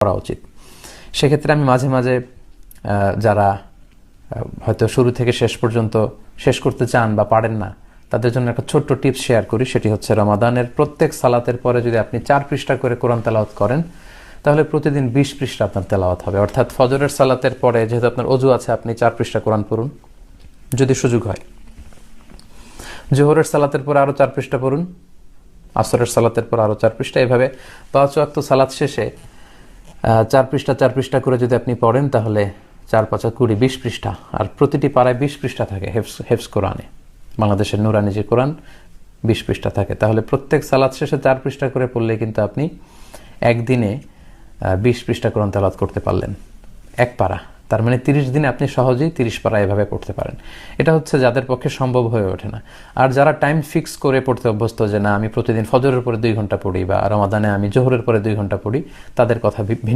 করা উচিত। সেক্ষেত্রে আমি মাঝে মাঝে যারা হয়তো শুরু থেকে শেষ পর্যন্ত শেষ করতে চান বা পারেন না, তাদের জন্য একটা ছোট্ট টিপস শেয়ার করি। সেটি হচ্ছে, রমাদানের প্রত্যেক সালাতের পরে যদি আপনি 4 পৃষ্ঠা করে কোরআন তেলাওয়াত করেন, তাহলে প্রতিদিন 20 পৃষ্ঠা আপনার তেলাওয়াত হবে। অর্থাৎ ফজরের সালাতের পরে যেহেতু আপনার অজু আছে, আপনি 4 পৃষ্ঠা কোরআন পড়ুন যদি সুযোগ হয়। জোহরের সালাতের পরে আরও 4 পৃষ্ঠা পড়ুন, আসরের সালাতের পর আরও 4 পৃষ্ঠা, এভাবে 5 ওয়াক্ত সালাত শেষে 4 পৃষ্ঠা 4 পৃষ্ঠা করে যদি আপনি পড়েন, তাহলে 4 5 20 20 পৃষ্ঠা। আর প্রতিটি পাড়ায় 20 পৃষ্ঠা থাকে হেফজ কোরআনে। বাংলাদেশের নুরানি যে কোরআন 20 পৃষ্ঠা থাকে, তাহলে প্রত্যেক সালাত শেষে 4 পৃষ্ঠা করে পড়লে কিন্তু আপনি একদিনে 20 পৃষ্ঠা কোরআন তেলাওয়াত করতে পারলেন, এক পারা। তার মানে 30 দিনে আপনি সহজেই 30 পারা এভাবে পড়তে পারেন। এটা হচ্ছে যাদের পক্ষে সম্ভব হয়ে ওঠে না। আর যারা টাইম ফিক্স করে পড়তে অভ্যস্ত, যে না আমি প্রতিদিন ফজরের পরে 2 ঘন্টা পড়ি বা রমাদানে আমি জোহরের পরে 2 ঘন্টা পড়ি, তাদের কথা ভিন্ন।